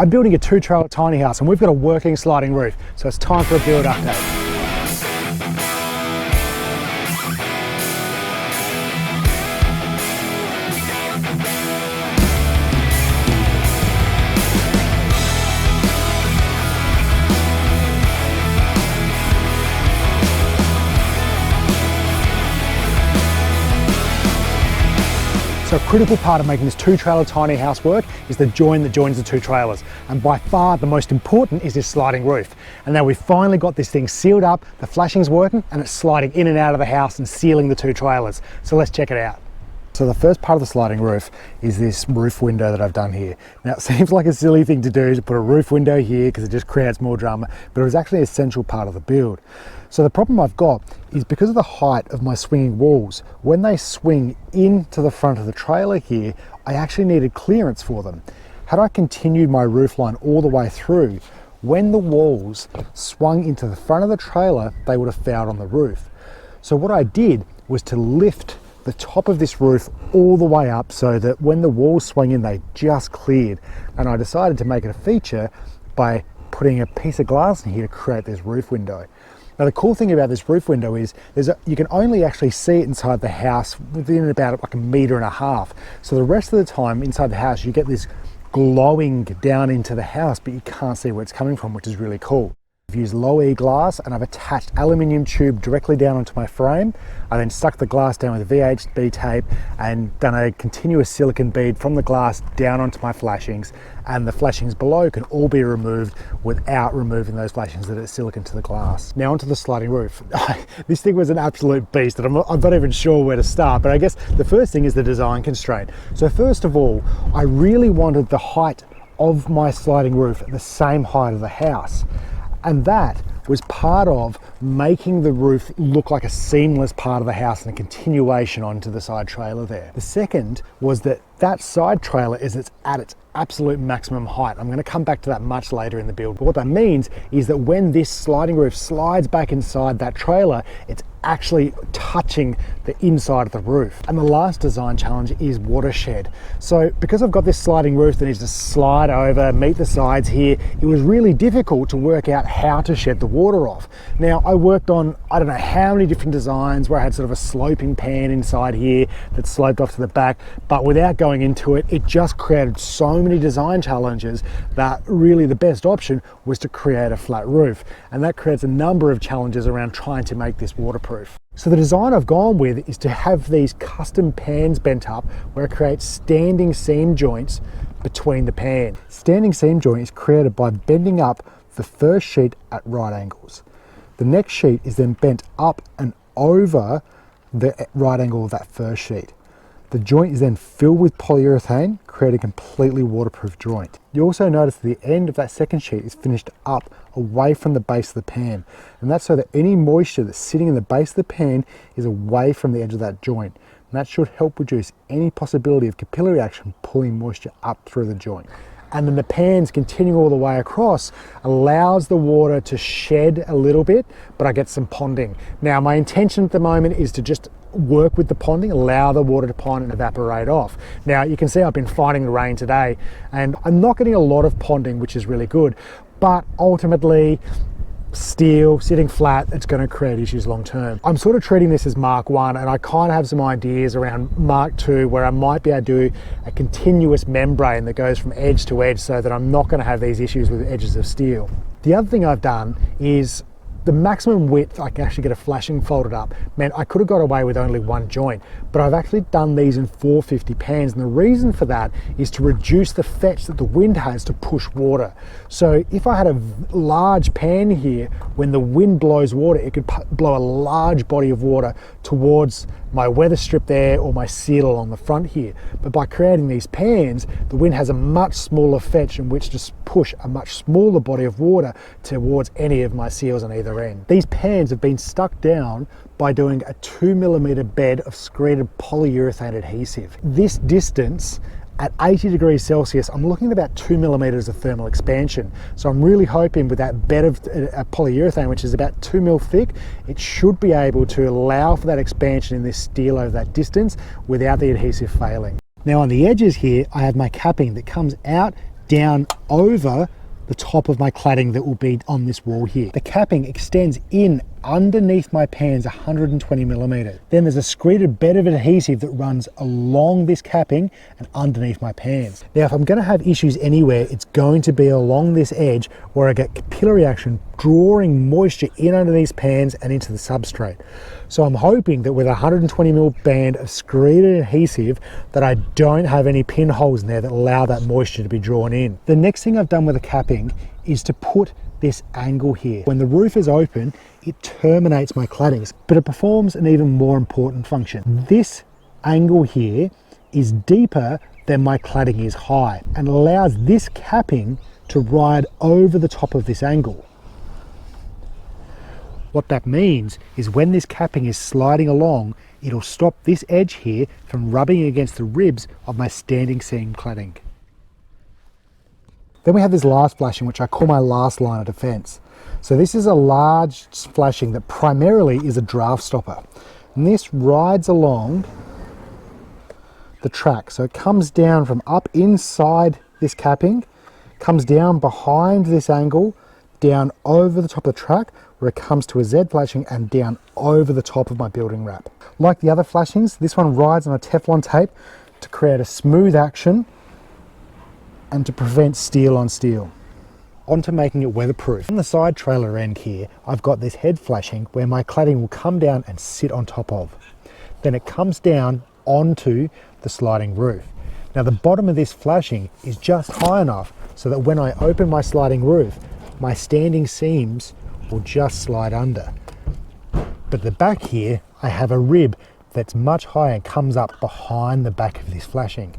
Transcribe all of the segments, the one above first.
I'm building a 2-trailer tiny house and we've got a working sliding roof, so it's time for a build update. So a critical part of making this 2-trailer tiny house work is the join that joins the 2 trailers. And by far the most important is this sliding roof. And now we've finally got this thing sealed up, the flashing's working, and it's sliding in and out of the house and sealing the 2 trailers. So let's check it out. So the first part of the sliding roof is this roof window that I've done here. Now it seems like a silly thing to do to put a roof window here because it just creates more drama, but it was actually an essential part of the build. So the problem I've got is because of the height of my swinging walls, when they swing into the front of the trailer here, I actually needed clearance for them. Had I continued my roof line all the way through, when the walls swung into the front of the trailer, they would have fouled on the roof. So what I did was to lift the top of this roof all the way up so that when the walls swung in, they just cleared. And I decided to make it a feature by putting a piece of glass in here to create this roof window. Now the cool thing about this roof window is you can only actually see it inside the house within about like 1.5 meters. So the rest of the time inside the house you get this glowing down into the house, but you can't see where it's coming from, which is really cool. I've used low E glass and I've attached aluminium tube directly down onto my frame. I then stuck the glass down with VHB tape and done a continuous silicone bead from the glass down onto my flashings, and the flashings below can all be removed without removing those flashings that are silicone to the glass. Now onto the sliding roof. This thing was an absolute beast and I'm not even sure where to start, but I guess the first thing is the design constraint. So first of all, I really wanted the height of my sliding roof at the same height of the house. And that was part of making the roof look like a seamless part of the house and a continuation onto the side trailer there. The second was that side trailer is at its absolute maximum height. I'm going to come back to that much later in the build. But what that means is that when this sliding roof slides back inside that trailer, it's actually touching the inside of the roof. And the last design challenge is watershed. So because I've got this sliding roof that needs to slide over, meet the sides here, it was really difficult to work out how to shed the water off. Now I worked on, I don't know how many different designs where I had sort of a sloping pan inside here that sloped off to the back, but without going into it, it just created so many design challenges that really the best option was to create a flat roof. And that creates a number of challenges around trying to make this waterproof. So the design I've gone with is to have these custom pans bent up where I create standing seam joints between the pan. Standing seam joint is created by bending up the first sheet at right angles. The next sheet is then bent up and over the right angle of that first sheet. The joint is then filled with polyurethane, creating a completely waterproof joint. You also notice the end of that second sheet is finished up away from the base of the pan. And that's so that any moisture that's sitting in the base of the pan is away from the edge of that joint. And that should help reduce any possibility of capillary action pulling moisture up through the joint. And then the pans continuing all the way across allows the water to shed a little bit, but I get some ponding. Now my intention at the moment is to just work with the ponding, allow the water to pond and evaporate off. Now you can see I've been fighting the rain today and I'm not getting a lot of ponding, which is really good, but ultimately steel sitting flat, it's going to create issues long term. I'm sort of treating this as Mark 1 and I kind of have some ideas around Mark 2 where I might be able to do a continuous membrane that goes from edge to edge so that I'm not going to have these issues with edges of steel. The other thing I've done is the maximum width I can actually get a flashing folded up meant I could have got away with only one joint, but I've actually done these in 450 pans, and the reason for that is to reduce the fetch that the wind has to push water. So if I had a large pan here, when the wind blows water, it could blow a large body of water towards my weather strip there or my seal along the front here. But by creating these pans, the wind has a much smaller fetch in which to push a much smaller body of water towards any of my seals on either end. These pans have been stuck down by doing a 2mm bed of screeded polyurethane adhesive. This distance at 80 degrees Celsius, I'm looking at about 2mm of thermal expansion. So I'm really hoping with that bed of polyurethane, which is about 2mm thick, it should be able to allow for that expansion in this steel over that distance without the adhesive failing. Now on the edges here, I have my capping that comes out down over the top of my cladding that will be on this wall here. The capping extends in underneath my pans 120 millimeters. Then there's a screeded bed of adhesive that runs along this capping and underneath my pans. Now, if I'm going to have issues anywhere, it's going to be along this edge where I get capillary action drawing moisture in under these pans and into the substrate. So I'm hoping that with a 120 mil band of screeded adhesive that I don't have any pinholes in there that allow that moisture to be drawn in. The next thing I've done with the capping is to put this angle here. When the roof is open, it terminates my claddings, but it performs an even more important function. This angle here is deeper than my cladding is high and allows this capping to ride over the top of this angle. What that means is when this capping is sliding along, it'll stop this edge here from rubbing against the ribs of my standing seam cladding. Then we have this last flashing, which I call my last line of defense. So this is a large flashing that primarily is a draft stopper. And this rides along the track. So it comes down from up inside this capping, comes down behind this angle, down over the top of the track, where it comes to a Z flashing and down over the top of my building wrap. Like the other flashings, this one rides on a Teflon tape to create a smooth action and to prevent steel on steel. On to making it weatherproof. On the side trailer end here, I've got this head flashing where my cladding will come down and sit on top of. Then it comes down onto the sliding roof. Now the bottom of this flashing is just high enough so that when I open my sliding roof, my standing seams will just slide under. But at the back here, I have a rib that's much higher and comes up behind the back of this flashing.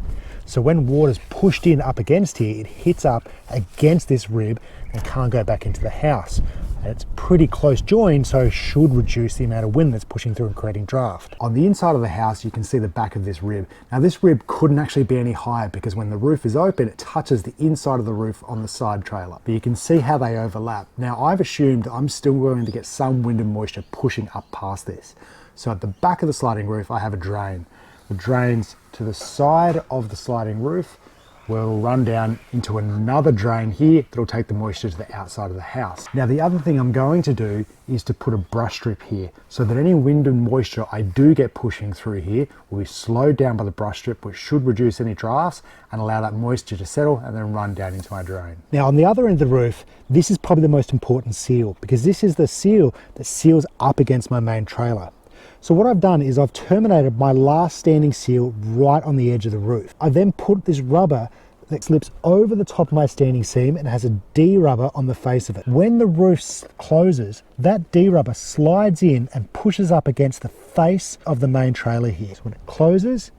So when water's pushed in up against here, it hits up against this rib and can't go back into the house. And it's pretty close joined, so should reduce the amount of wind that's pushing through and creating draft. On the inside of the house, you can see the back of this rib. Now this rib couldn't actually be any higher because when the roof is open, it touches the inside of the roof on the side trailer. But you can see how they overlap. Now I've assumed I'm still going to get some wind and moisture pushing up past this. So at the back of the sliding roof, I have a drain. The drains to the side of the sliding roof will run down into another drain here that'll take the moisture to the outside of the house. Now the other thing I'm going to do is to put a brush strip here so that any wind and moisture I do get pushing through here will be slowed down by the brush strip, which should reduce any drafts and allow that moisture to settle and then run down into my drain. Now on the other end of the roof, this is probably the most important seal because this is the seal that seals up against my main trailer. So what I've done is I've terminated my last standing seal right on the edge of the roof. I then put this rubber that slips over the top of my standing seam and has a D-rubber on the face of it. When the roof closes, that D-rubber slides in and pushes up against the face of the main trailer here. So when it closes,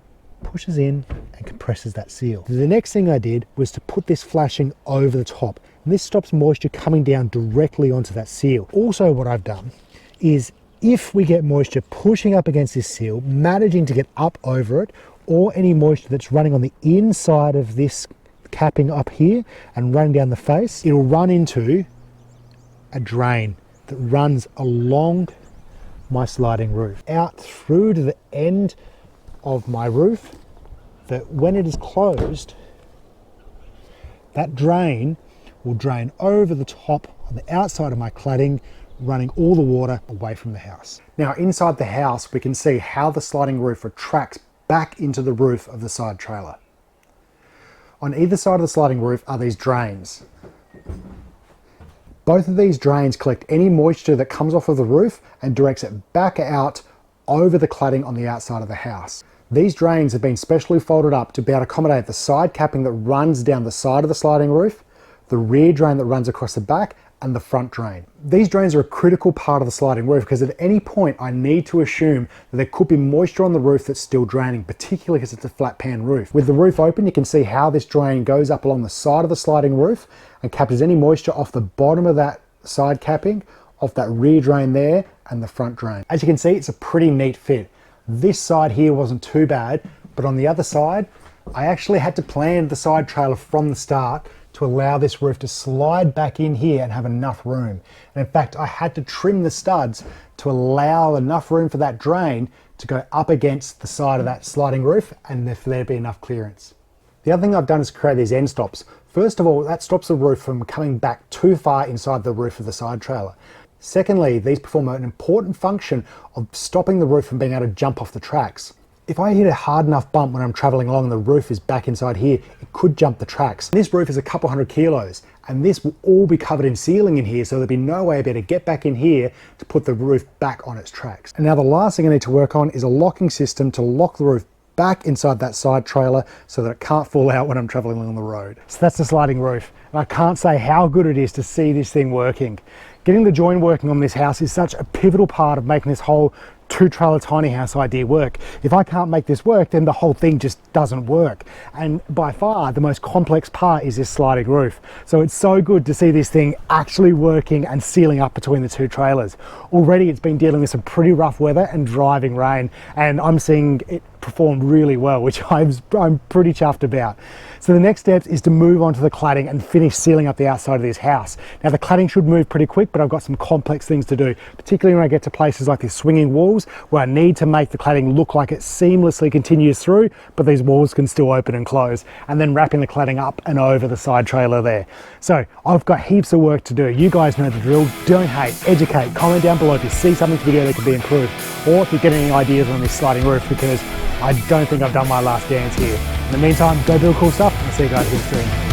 pushes in and compresses that seal. The next thing I did was to put this flashing over the top. And this stops moisture coming down directly onto that seal. Also what I've done is if we get moisture pushing up against this seal, managing to get up over it, or any moisture that's running on the inside of this capping up here and running down the face, it'll run into a drain that runs along my sliding roof, out through to the end of my roof, that when it is closed, that drain will drain over the top on the outside of my cladding, running all the water away from the house. Now inside the house, we can see how the sliding roof retracts back into the roof of the side trailer. On either side of the sliding roof are these drains. Both of these drains collect any moisture that comes off of the roof and directs it back out over the cladding on the outside of the house. These drains have been specially folded up to be able to accommodate the side capping that runs down the side of the sliding roof, the rear drain that runs across the back, and the front drain. These drains are a critical part of the sliding roof because at any point I need to assume that there could be moisture on the roof that's still draining, particularly because it's a flat pan roof. With the roof open, you can see how this drain goes up along the side of the sliding roof and captures any moisture off the bottom of that side capping, off that rear drain there, and the front drain. As you can see, it's a pretty neat fit. This side here wasn't too bad, but on the other side, I actually had to plan the side trailer from the start to allow this roof to slide back in here and have enough room. And in fact, I had to trim the studs to allow enough room for that drain to go up against the side of that sliding roof and for there to be enough clearance. The other thing I've done is create these end stops First of all, that stops the roof from coming back too far inside the roof of the side trailer. Secondly, these perform an important function of stopping the roof from being able to jump off the tracks. If I hit a hard enough bump when I'm traveling along and the roof is back inside here, it could jump the tracks. This roof is a couple hundred kilos, and this will all be covered in sealing in here, so there'll be no way I'll be able to get back in here to put the roof back on its tracks. And now the last thing I need to work on is a locking system to lock the roof back inside that side trailer so that it can't fall out when I'm traveling along the road. So that's the sliding roof, and I can't say how good it is to see this thing working. Getting the join working on this house is such a pivotal part of making this whole two trailer tiny house idea work. If I can't make this work, then the whole thing just doesn't work. And by far the most complex part is this sliding roof. So it's so good to see this thing actually working and sealing up between the two trailers. Already it's been dealing with some pretty rough weather and driving rain, and I'm seeing it performed really well, which I'm pretty chuffed about. So the next step is to move on to the cladding and finish sealing up the outside of this house. Now the cladding should move pretty quick, but I've got some complex things to do, particularly when I get to places like these swinging walls where I need to make the cladding look like it seamlessly continues through, but these walls can still open and close, and then wrapping the cladding up and over the side trailer there. So I've got heaps of work to do. You guys know the drill. Don't hate, educate, comment down below if you see something in the video that could be improved, or if you get any ideas on this sliding roof, because I don't think I've done my last dance here. In the meantime, go build cool stuff, and I'll see you guys in the stream.